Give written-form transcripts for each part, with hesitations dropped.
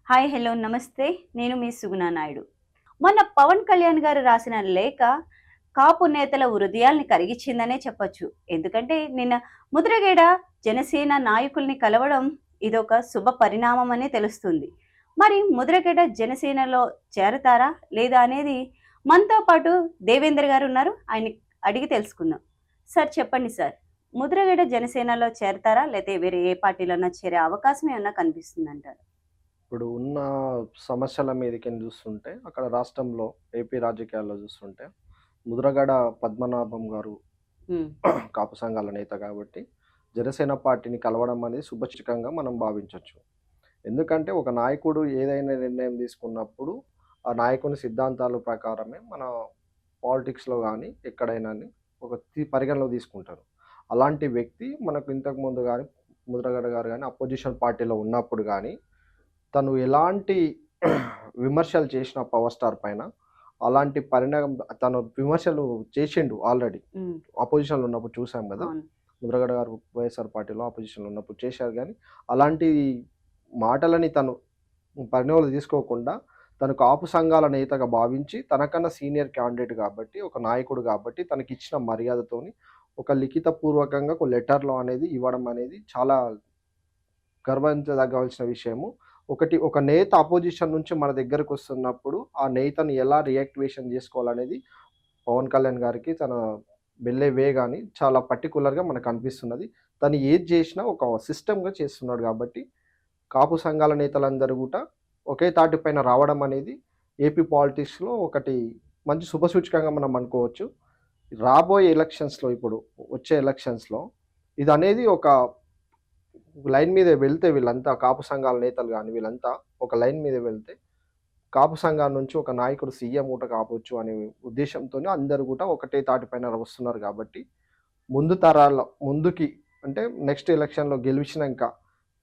Hi hello నమస్తే. నేను మీ సుగుణ నాయుడు. మొన్న పవన్ కళ్యాణ్ గారు రాసిన లేఖ కాపు నేతల హృదయాల్ని కరిగించిందనే చెప్పొచ్చు. ఎందుకంటే నిన్న ముద్రగేడ జనసేన నాయకుల్ని కలవడం ఇదొక శుభ పరిణామం అనే తెలుస్తుంది. మరి ముద్రగేడ జనసేనలో చేరతారా లేదా అనేది మనతో పాటు దేవేందర్ గారు ఉన్నారు. ఆయన్ని అడిగి తెలుసుకుందాం. సార్ చెప్పండి సార్. ముద్రగేడ జనసేనలో చేరతారా లేతే వేరే ఏ పార్టీలోనా చేరే అవకాశం ఏమన్నా కనిపిస్తుందంటారా? ఇప్పుడు ఉన్న సమస్యల మీదకెళ్ళి చూస్తుంటే, అక్కడ రాష్ట్రంలో ఏపీ రాజకీయాల్లో చూస్తుంటే, ముద్రగడ పద్మనాభం గారు హ్మ్. కాపు సంఘాల నేత కాబట్టి, జనసేన పార్టీని కలవడం అనేది శుభసూచకంగా మనం భావించొచ్చు. ఎందుకంటే, ఒక నాయకుడు ఏదైనా నిర్ణయం తీసుకున్నప్పుడు, ఆ నాయకుని సిద్ధాంతాల ప్రకారమే మన పాలిటిక్స్‌లో గానీ, ఎక్కడైనా గాని ఒక పరిగణలోకి తీసుకుంటారు. అలాంటి వ్యక్తి మనకు ఇంతకుముందు గానీ, ముద్రగడ గారు గానీ, అపోజిషన్ పార్టీలో ఉన్నప్పుడు గానీ తను ఎలాంటి విమర్శలు చేసిన 'పవర్ స్టార్' పైన, అలాంటి పరిణామం తను విమర్శలు చేసిండు ఆల్రెడీ. హ్మ్. అపోజిషన్‌లో ఉన్నప్పుడు చూసాం గదా! అవును. ముద్రగడ గారు వైఎస్ఆర్ పార్టీలో అపోజిషన్‌లో ఉన్నప్పుడు చేశారు గానీ, అలాంటి మాటలని తను పరిగణలోకి తీసుకోకుండా, తను కాపు సంఘాల నేతగా భావించి, తనకన్నా సీనియర్ క్యాండిడేట్ గాబట్టి, ఒక నాయకుడు గాబట్టి, తనకిచ్చిన మర్యాదతోని ఒక లిఖితపూర్వకంగా ఒక లెటర్‌లో అనేది ఇవ్వడం అనేది చాలా గర్వించదగ్గవలసిన విషయము. ఒక నేత అపోజిషన్ నుంచి మన దగ్గరకొస్తున్నప్పుడు, ఆ నేతని ఎలా రియాక్టివేషన్ జేసుకోవాలనేది పవన్ కళ్యాణ్ గారికి తన వెళ్ళే వే గాని చాలా పర్టిక్యులర్‌గా మనకనిపిస్తున్నది. తను ఏది జేసినా ఒక సిస్టమ్‌గా చేస్తున్నాడు గాబట్టి, కాపు సంఘాల నేతలందరూ గూడా ఒకే తాటి పైన రావడం అనేది ఏపీ పాలిటిక్స్‌లో ఒకటి మంచి శుభసూచకంగా మనం అనుకోవచ్చు. రాబోయే ఎలక్షన్స్‌లో ఇప్పుడు వచ్చే ఎలక్షన్స్‌లో ఇదనేది ఒక లైన్ మీద వెళ్తే వీళ్ళంతా కాపు సంఘాల నేతలు గాని వీళ్ళంతా ఒక లైన్ మీద వెళ్తే, కాపు సంఘాల నుంచి ఒక నాయకుడు సీఎం గూడా కావచ్చు అనే ఉద్దేశంతోనే అందరూ గూడా ఒకటే తాటి పైన వస్తున్నారు గాబట్టి, ముందు తరాల్లో ముందుకి అంటే నెక్స్ట్ ఎలక్షన్‌లో గెలిచినంక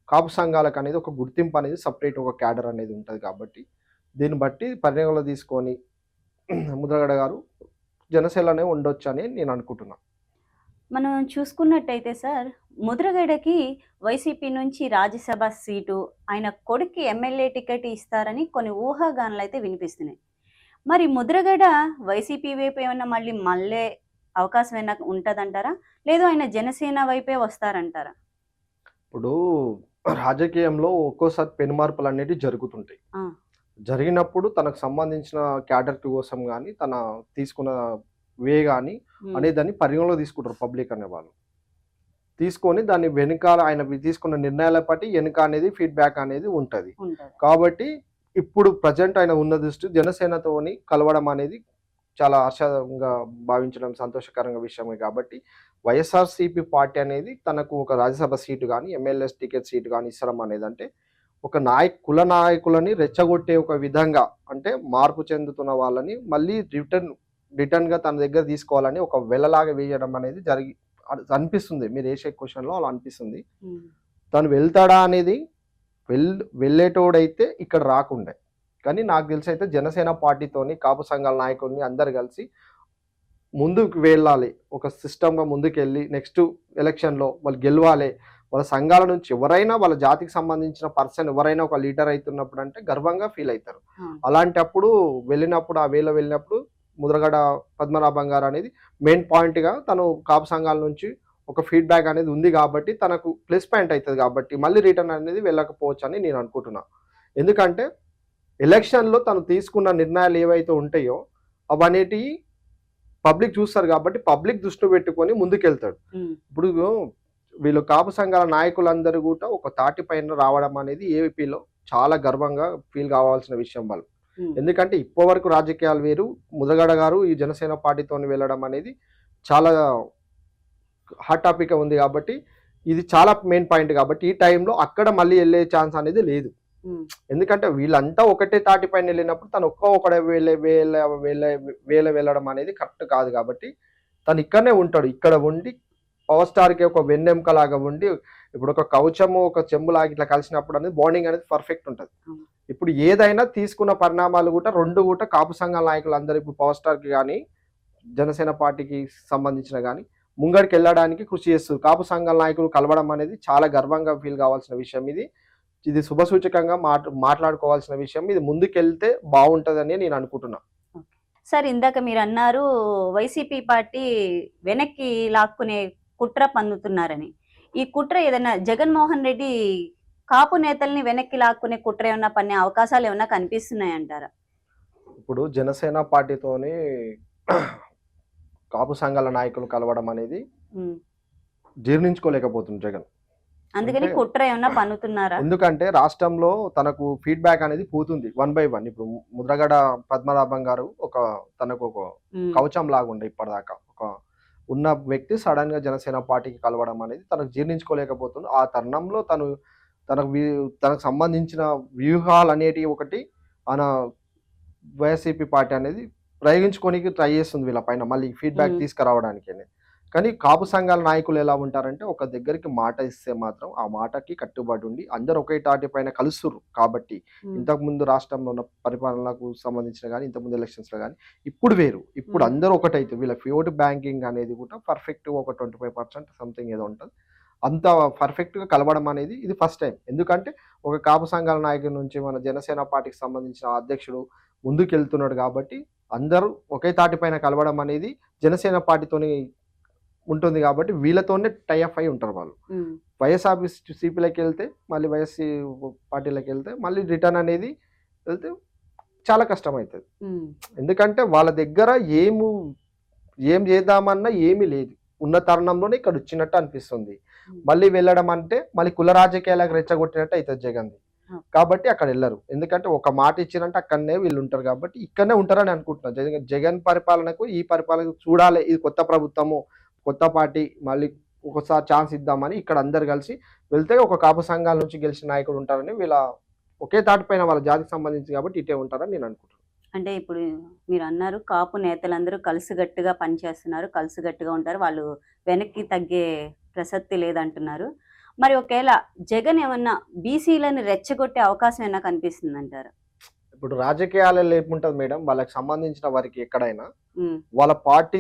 కాపు సంఘాలకనేది ఒక గుర్తింపు అనేది సెపరేట్ ఒక క్యాడర్ అనేది ఉంటది కాబట్టి, దీన్ని బట్టి పరిగణలో తీసుకొని ముద్రగడ గారు జనసేనలోనే ఉండొచ్చని నేను అనుకుంటున్నా. మనం చూసుకున్నట్టయితే సార్, ముద్రగడకి వైసీపీ నుంచి రాజ్యసభ సీటు, ఆయన కొడుక్కి ఎమ్మెల్యే టికెట్ ఇస్తారని కొన్ని ఊహాగానాలైతే వినిపిస్తున్నాయి. మరి ముద్రగడ వైసీపీ వైపు ఏమన్నా మళ్ళీ మళ్ళే అవకాశం ఏమన్నా ఉంటదంటారా? లేదు ఆయన జనసేన వైపే వస్తారంటారా? ఇప్పుడు రాజకీయంలో ఒక్కోసారి పెనుమార్పులనేటివి జరుగుతుంటాయి. ఆ! జరిగినప్పుడు తనకు సంబంధించిన క్యాడర్ కోసం గాని, తన తీసుకున్న వే గాని హ్మ్. అనేదాన్ని పరిగణలోకి తీసుకుంటారు పబ్లిక్ అనేవాళ్ళు. తీసుకొని దాన్ని వెనకాల ఆయన తీసుకున్న నిర్ణయాల బట్టి వెనక అనేది ఫీడ్‌బ్యాక్ అనేది ఉంటది. ఉంటది. కాబట్టి ఇప్పుడు ప్రెజెంట్ ఆయన ఉన్న దృష్టి జనసేనతోని కలవడం అనేది చాలా హర్షంగా భావించడం సంతోషకరంగా విషయమే కాబట్టి, వైఎస్ఆర్‌సీపీ పార్టీ అనేది తనకు ఒక రాజ్యసభ సీటు గాని, ఎమ్మెల్యే టికెట్ సీటు గాని ఇస్తడం అనేదంటే, ఒక కుల నాయకులని రెచ్చగొట్టే ఒక విధంగా అంటే మార్పు చెందుతున్న వాళ్ళని మళ్ళీ రిటర్న్‌గా తన దగ్గర తీసుకోవాలని ఒక వెలలాగా వేయడం అనేది అనిపిస్తుంది. మీరేసే క్వెషన్‌లో అలా అనిపిస్తుంది. హ్మ్. తను వెళ్తాడా అనేది వెల్ వెళ్ళేటోడైతే ఇక్కడ రాకుండే. కానీ నాకు తెలిసయితే జనసేన పార్టీతోని కాపు సంఘాల నాయకుల్ని అందరూ కలిసి ముందుకు వెళ్ళాలి. ఒక సిస్టమ్‌గా ముందుకెళ్ళి నెక్స్ట్ ఎలక్షన్‌లో వాళ్ళు గెలవాలి. వాళ్ళ సంఘాల నుంచి ఎవరైనా వాళ్ళ జాతికి సంబంధించిన పర్సన్ ఎవరైనా ఒక లీడర్ అయితున్నప్పుడంటే గర్వంగా ఫీల్ అయితారు. ఆ! అలాంటప్పుడు వెళ్ళినప్పుడు ఆ వేలో వెళ్ళినప్పుడు ముద్రగడ పద్మనాభం గారనేది మెయిన్ పాయింట్‌గా తను కాపు సంఘాల నుంచి ఒక ఫీడ్‌బ్యాక్ అనేది ఉంది గాబట్టి తనకు ప్లస్ పాయింట్ అయితది గాబట్టి మళ్ళీ రిటర్న్ అనేది వెళ్ళకపోవచ్చని నేను అనుకుంటున్నా. ఎందుకంటే ఎలక్షన్‌లో తను తీసుకున్న నిర్ణయాలు ఏవైతే ఉంటాయో అవనేటియి పబ్లిక్ చూస్తారు గాబట్టి పబ్లిక్ దృష్టిలో పెట్టుకొని ముందుకెళ్తాడు. హ్మ్. ఇప్పుడు వీళ్ళు కాపు సంఘాల నాయకులందరూ గూడా ఒక తాటి పైన రావడం అనేది ఏపీలో చాలా గర్వంగా ఫీల్ గావాల్సిన విషయం వాళ్ళు. హ్మ్. ఎందుకంటే ఇప్పటివరకు రాజకీయాలు వేరు. ముద్రగడ గారు ఈ జనసేన పార్టీతోని వెళ్ళడం అనేది చాలా హాట్ టాపిక్‌గా ఉంది గాబట్టి, ఇది చాలా మెయిన్ పాయింట్ గాబట్టి, ఈ టైంలో అక్కడ మళ్ళీ ఎళ్ళే ఛాన్స్ అనేది లేదు. హ్మ్. ఎందుకంటే వీళ్ళంతా ఒకటే తాటి పైన ఎళ్ళినప్పుడు తను ఒక్కడే వెళ్ళడం అనేది కరెక్ట్ కాదు గాబట్టి, తను ఇక్కడనే ఉంటాడు. ఇక్కడ ఉండి పవర్ స్టార్‌కి ఒక వెన్నెముకలాగా ఉండి, ఇప్పుడు ఒక కవచము, ఒక చెంబులాగా ఇట్లా కలిసినప్పుడు అనేది బాండింగ్ అనేది పర్ఫెక్ట్ ఉంటది. అవును. ఇప్పుడు ఏదైనా తీసుకున్న పరిణామాలు గూడా 2 గూడా కాపు సంఘాల నాయకులందరూ ఇప్పుడు పవర్ స్టార్‌కి గాని, జనసేన పార్టీకి సంబంధించిన గాని, ముంగడికెళ్ళడానికి కృషి చేస్తుర్రు. కాపు సంఘాల నాయకులు కలవడం అనేది చాలా గర్వంగా ఫీల్ గావాల్సిన విషయం ఇది. ఇది శుభసూచకంగా మాట్లాడుకోవాల్సిన విషయం. ఇది ముందుకెళ్తే బాగుంటుందని నేను అనుకుంటున్నా. సార్ ఇందాక మీరు అన్నారు వైసీపీ పార్టీ వెనక్కి లాక్కునే కుట్ర పన్నుతున్నారని. ఈ కుట్ర ఏదైనా జగన్మోహన్ రెడ్డి కాపు నేతల్ని వెనక్కి లాక్కునే కుట్ర ఏమన్నా పన్నే అవకాశాలు ఏమన్నా కనిపిస్తున్నాయంటారా? ఇప్పుడు జనసేన పార్టీతోని కాపు సంఘాల నాయకులు కలవడం అనేది ఉమ్. జీర్ణించుకోలేకపోతుంది జగన్. అందుకని అంటే కుట్ర ఏమన్నా పన్నుతున్నారా? ఎందుకంటే రాష్ట్రంలో తనకు ఫీడ్బ్యాక్ అనేది పోతుంది 1 by 1. ఇప్పుడు ముద్రగడ పద్మనాభం గారు తనకు ఒక ఉమ్. కవచం లాగుండే ఇప్పటిదాకా. ఒక ఉన్న వ్యక్తి సడన్ గా జనసేన పార్టీకి కలవడం అనేది తనకు జీర్ణించుకోలేకపోతుంది. ఆ తరుణంలో తనకు సంబంధించిన వ్యూహాలు అనేటివి ఒకటి మన వైఎస్ఆర్సీపీ పార్టీ అనేది ప్రయోగించుకోనికి ట్రై చేస్తుంది వీళ్ళ పైన, మళ్ళీ ఫీడ్బ్యాక్ ఉమ్. తీసుకురావడానికి. కానీ కాపు సంఘాల నాయకులు ఎలా ఉంటారంటే, ఒక దగ్గరికి మాట ఇస్తే మాత్రం ఆ మాటకి కట్టుబడి ఉండి అందరూ ఒకే తాటి పైన కలుస్తురు. కాబట్టి ఉమ్. ఇంతకుముందు రాష్ట్రంలో ఉన్న పరిపాలనకు సంబంధించిన కానీ ఇంతకుముందు ఎలక్షన్స్లో కానీ ఇప్పుడు వేరు. ఇప్పుడు ఉమ్. అందరూ ఒకటైతే వీళ్ళ ఓట్ బ్యాంకింగ్ అనేది కూడా పర్ఫెక్ట్ ఒక 25% సంథింగ్ ఏదో ఉంటుంది. అంత పర్ఫెక్ట్గా కలవడం అనేది ఇది ఫస్ట్ టైం. ఎందుకంటే ఒక కాపు సంఘాల నాయకుడి నుంచి మన జనసేన పార్టీకి సంబంధించిన అధ్యక్షుడు ముందుకెళ్తున్నాడు కాబట్టి అందరూ ఒకే తాటి పైన కలవడం అనేది జనసేన పార్టీతోని ఉంటుంది. కాబట్టి వీళ్ళతోనే టైఅప్ అయి ఉంటారు వాళ్ళు. ఉమ్. వైఎస్ఆర్సీపీలోకి వెళ్తే మళ్ళీ వైఎస్సీ పార్టీలోకి వెళ్తే మళ్ళీ రిటర్న్ అనేది వెళ్తే చాలా కష్టం అవుతుంది. ఉమ్. ఎందుకంటే వాళ్ళ దగ్గర ఏం చేద్దామన్నా ఏమీ లేదు. ఉన్న తరుణంలోనే ఇక్కడ వచ్చినట్టు అనిపిస్తుంది. మళ్ళీ వెళ్ళడం అంటే మళ్ళీ కుల రాజకీయాలకు రెచ్చగొట్టినట్టు అవుతుంది జగన్ది. కాబట్టి అక్కడ వెళ్ళరు. ఎందుకంటే ఒక మాట ఇచ్చినంటే అక్కడనే వీళ్ళు ఉంటారు కాబట్టి ఇక్కడనే ఉంటారని అనుకుంటున్నారు. జగన్ పరిపాలనకు ఈ పరిపాలనకు చూడాలి, ఇది కొత్త ప్రభుత్వము, కొత్త పార్టీ, మళ్ళీ ఒకసారి ఛాన్స్ ఇద్దామని ఇక్కడ అందరు కలిసి వెళ్తే ఒక కాపు సంఘాల నుంచి గెలిచిన నాయకుడు ఉంటారని వీళ్ళ ఒకే తాటిపైన వాళ్ళ జాతికి సంబంధించి కాబట్టి ఇటే ఉంటారని నేను అనుకుంటున్నాను. అంటే ఇప్పుడు మీరు అన్నారు కాపు నేతలందరూ కలిసిగట్టుగా పనిచేస్తున్నారు, కలిసిగట్టుగా ఉంటారు, వాళ్ళు వెనక్కి తగ్గే ప్రసక్తి లేదంటున్నారు. మరి ఒకవేళ జగన్ ఏమన్నా బీసీలను రెచ్చగొట్టే అవకాశం ఏమన్నా కనిపిస్తుంది అంటారు? ఇప్పుడు రాజకీయాలలో ఏముంటుంది మేడం, వాళ్ళకి సంబంధించిన వారికి ఎక్కడైనా ఉమ్. వాళ్ళ పార్టీ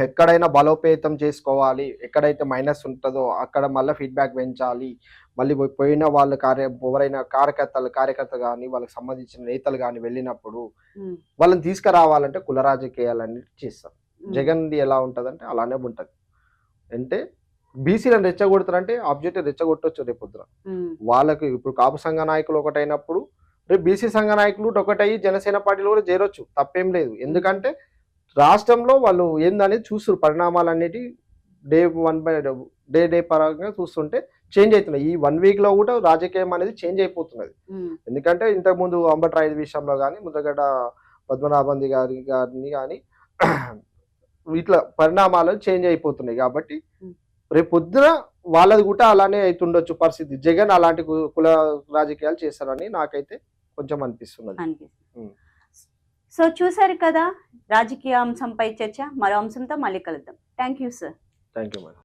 ఎక్కడైనా బలోపేతం చేసుకోవాలి, ఎక్కడైతే మైనస్ ఉంటుందో అక్కడ మళ్ళీ ఫీడ్బ్యాక్ పెంచాలి, మళ్ళీ పోయిన వాళ్ళు ఎవరైనా కార్యకర్త కానీ వాళ్ళకి సంబంధించిన నేతలు కానీ వెళ్ళినప్పుడు ఉమ్. వాళ్ళని తీసుకురావాలంటే కుల రాజకీయాలన్నీ చేస్తారు. ఉమ్. జగన్ది ఎలా ఉంటుందంటే అలానే ఉంటుంది. అంటే బీసీలను రెచ్చగొడతారంటే ఆబ్జెక్ట్ రెచ్చగొట్టొచ్చు రేపొద్దున. ఉమ్. వాళ్ళకి ఇప్పుడు కాపు సంఘ నాయకులు ఒకటైనప్పుడు రేపు బీసీ సంఘ నాయకులు ఒకటయ్యి జనసేన పార్టీలో కూడా చేరొచ్చు, తప్పేం లేదు. ఎందుకంటే రాష్ట్రంలో వాళ్ళు ఏందనేది చూస్తారు, పరిణామాలు అనేటి డే పరంగా చూస్తుంటే చేంజ్ అవుతున్నాయి. ఈ 1 week లో కూడా రాజకీయం అనేది చేంజ్ అయిపోతున్నది. ఉమ్. ఎందుకంటే ఇంతకుముందు అంబట్రాయుడు విషయంలో కానీ ముద్రగడ పద్మనాభంది గారిని కానీ ఇట్లా పరిణామాలు చేంజ్ అయిపోతున్నాయి. కాబట్టి రేపు పొద్దున వాళ్ళది కూడా అలానే అవుతుండొచ్చు పరిస్థితి. జగన్ అలాంటి కుల రాజకీయాలు చేస్తారని నాకైతే కొంచెం అనిపిస్తున్నది. సో చూసారు కదా, రాజకీయ అంశంపై చర్చ. మరో అంశంతో మళ్ళీ కలుద్దాం. Thank you sir. Thank you madam.